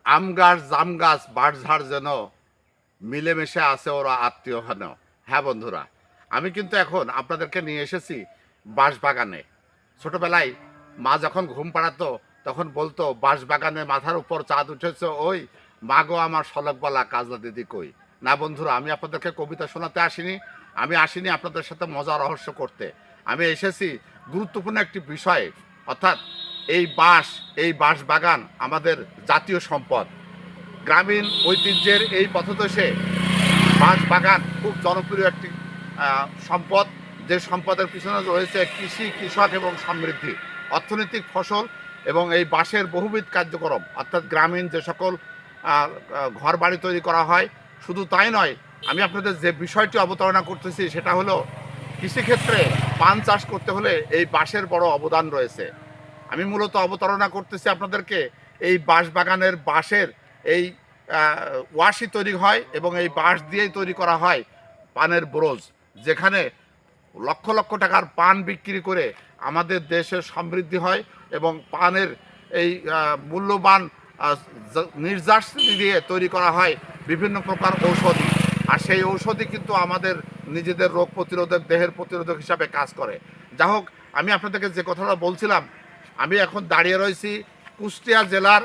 আম গাছ জাম গাছ বাঁশঝাড় যেন মিলেমিশে আছে ওরা আত্মীয় হেন। হ্যাঁ বন্ধুরা, আমি কিন্তু এখন আপনাদেরকে নিয়ে এসেছি বাঁশবাগানে। ছোটবেলায় মা যখন ঘুম পাড়াতো তখন বলতো বাঁশবাগানে মাথার উপর চাঁদ উঠেছে ওই, মা গো আমার শলকবালা কাজলা দিদি কই। না বন্ধুরা, আমি আপনাদেরকে কবিতা শোনাতে আসিনি, আমি আসিনি আপনাদের সাথে মজা রহস্য করতে। আমি এসেছি গুরুত্বপূর্ণ একটি বিষয়ে, অর্থাৎ এই বাঁশবাগান আমাদের জাতীয় সম্পদ। গ্রামীণ ঐতিহ্যের এই পথদেশে বাঁশবাগান খুব জনপ্রিয় একটি সম্পদ, যে সম্পদের পিছনে রয়েছে কৃষি, কৃষক এবং সমৃদ্ধি, অর্থনৈতিক ফসল এবং এই বাঁশের বহুবিধ কার্যক্রম। অর্থাৎ গ্রামীণ যে সকল ঘর বাড়ি তৈরি করা হয়, শুধু তাই নয়, আমি আপনাদের যে বিষয়টি অবতারণা করতেছি সেটা হলো কৃষিক্ষেত্রে পান চাষ করতে হলে এই বাঁশের বড় অবদান রয়েছে। আমি মূলত অবতারণা করতেছি আপনাদেরকে এই বাঁশবাগানের বাঁশের এই ওয়াশি তৈরি হয় এবং এই বাঁশ দিয়েই তৈরি করা হয় পানের ব্রোজ, যেখানে লক্ষ লক্ষ টাকার পান বিক্রি করে আমাদের দেশের সমৃদ্ধি হয় এবং পানের এই মূল্যবান নির্যাস দিয়ে তৈরি করা হয় বিভিন্ন প্রকার ঔষধি। আর সেই ঔষধি কিন্তু আমাদের নিজেদের রোগ প্রতিরোধক, দেহের প্রতিরোধক হিসাবে কাজ করে। যা হোক, আমি আপনাদেরকে যে কথাটা বলছিলাম, আমি এখন দাঁড়িয়ে রয়েছি কুষ্টিয়া জেলার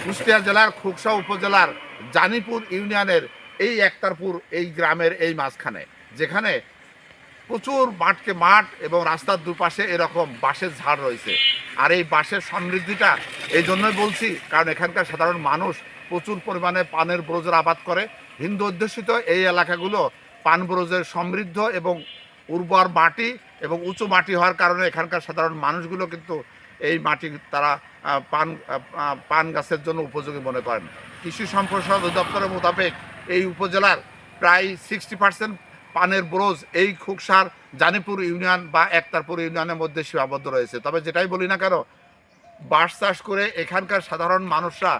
কুষ্টিয়া জেলার খুকসা উপজেলার জানিপুর ইউনিয়নের এই একতারপুর এই গ্রামের এই মাঝখানে, যেখানে প্রচুর মাঠ এবং রাস্তার দুপাশে এরকম বাঁশের ঝাড় রয়েছে। আর এই বাঁশের সমৃদ্ধিটা এই জন্যই বলছি, কারণ এখানকার সাধারণ মানুষ প্রচুর পরিমাণে পানের ব্রোজের আবাদ করে। হিন্দু অধ্যুষিত এই এলাকাগুলো পান ব্রোজের সমৃদ্ধ এবং উর্বর মাটি এবং উঁচু মাটি হওয়ার কারণে এখানকার সাধারণ মানুষগুলো কিন্তু এই মাটি তারা পান গাছের জন্য উপযোগী মনে করেন। কৃষি সম্প্রসারণ অধিদপ্তরের মোতাবেক এই উপজেলার প্রায় 60% পানের ব্রোজ এই খুকসার জানিপুর ইউনিয়ন বা একতারপুর ইউনিয়নের মধ্যে সীমাবদ্ধ রয়েছে। তবে যেটাই বলি না কেন, বাঁশ চাষ করে এখানকার সাধারণ মানুষরা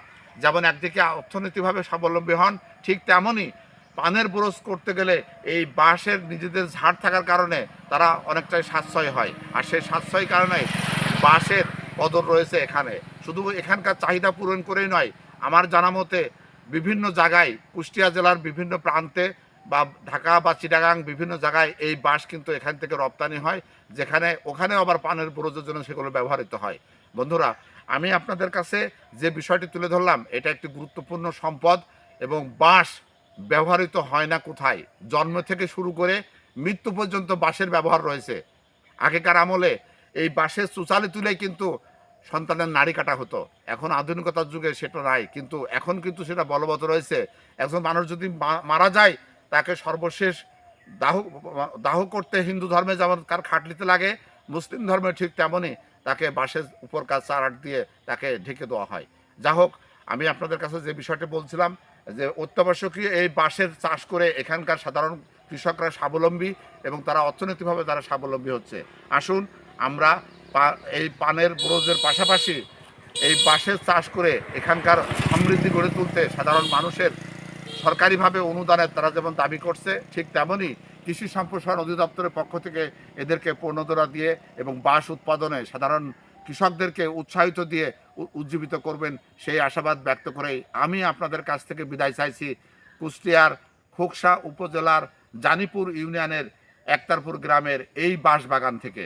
যেমন একদিকে অর্থনৈতিকভাবে স্বাবলম্বী হন, ঠিক তেমনই পানের ব্রোজ করতে গেলে এই বাঁশের নিজেদের ঝাড় থাকার কারণে তারা অনেকটাই সাশ্রয় হয়। আর সেই সাশ্রয় কারণে বাঁশের কদর রয়েছে এখানে। শুধু এখানকার চাহিদা পূরণ করেই নয়, আমার জানা মতে বিভিন্ন জায়গায় কুষ্টিয়া জেলার বিভিন্ন প্রান্তে বা ঢাকা বা চিটাগাং বিভিন্ন জায়গায় এই বাঁশ কিন্তু এখান থেকে রপ্তানি হয়, যেখানে ওখানে আবার পানের ব্রোজের জন্য সেগুলো ব্যবহৃত হয়। বন্ধুরা, আমি আপনাদের কাছে যে বিষয়টি তুলে ধরলাম, এটা একটি গুরুত্বপূর্ণ সম্পদ এবং বাঁশ ব্যবহৃত হয় না কোথায়, জন্ম থেকে শুরু করে মৃত্যু পর্যন্ত বাঁশের ব্যবহার রয়েছে। আগেকার আমলে এই বাঁশের চুচালি তুলেই কিন্তু সন্তানের নাড়ি কাটা হতো। এখন আধুনিকতার যুগে সেটা নাই, কিন্তু এখন কিন্তু সেটা বলবৎ রয়েছে। একজন মানুষ যদি মারা যায়, তাকে সর্বশেষ দাহ দাহ করতে হিন্দু ধর্মে যেমন কার খাটলিতে লাগে, মুসলিম ধর্মে ঠিক তেমনই তাকে বাঁশের উপর কাজ চারাট দিয়ে তাকে ঢেকে দেওয়া হয়। যা হোক, আমি আপনাদের কাছে যে বিষয়টি বলছিলাম, যে অত্যাবশ্যকীয় এই বাঁশের চাষ করে এখানকার সাধারণ কৃষকরা স্বাবলম্বী এবং তারা অর্থনৈতিকভাবে তারা স্বাবলম্বী হচ্ছে। আসুন আমরা এই পানের ব্রোজের পাশাপাশি এই বাঁশের চাষ করে এখানকার সমৃদ্ধি গড়ে তুলতে সাধারণ মানুষের সরকারিভাবে অনুদানের তারা যেমন দাবি করছে, ঠিক তেমনই কৃষি সম্প্রসারণ অধিদপ্তরের পক্ষ থেকে এদেরকে পণ্যদরা দিয়ে এবং বাঁশ উৎপাদনে সাধারণ কৃষকদেরকে উৎসাহিত দিয়ে উজ্জীবিত করবেন, সেই আশাবাদ ব্যক্ত করেই আমি আপনাদের কাছ থেকে বিদায় চাইছি। কুষ্টিয়ার খোকসা উপজেলার জানিপুর ইউনিয়নের একতারপুর গ্রামের এই বাঁশবাগান থেকে।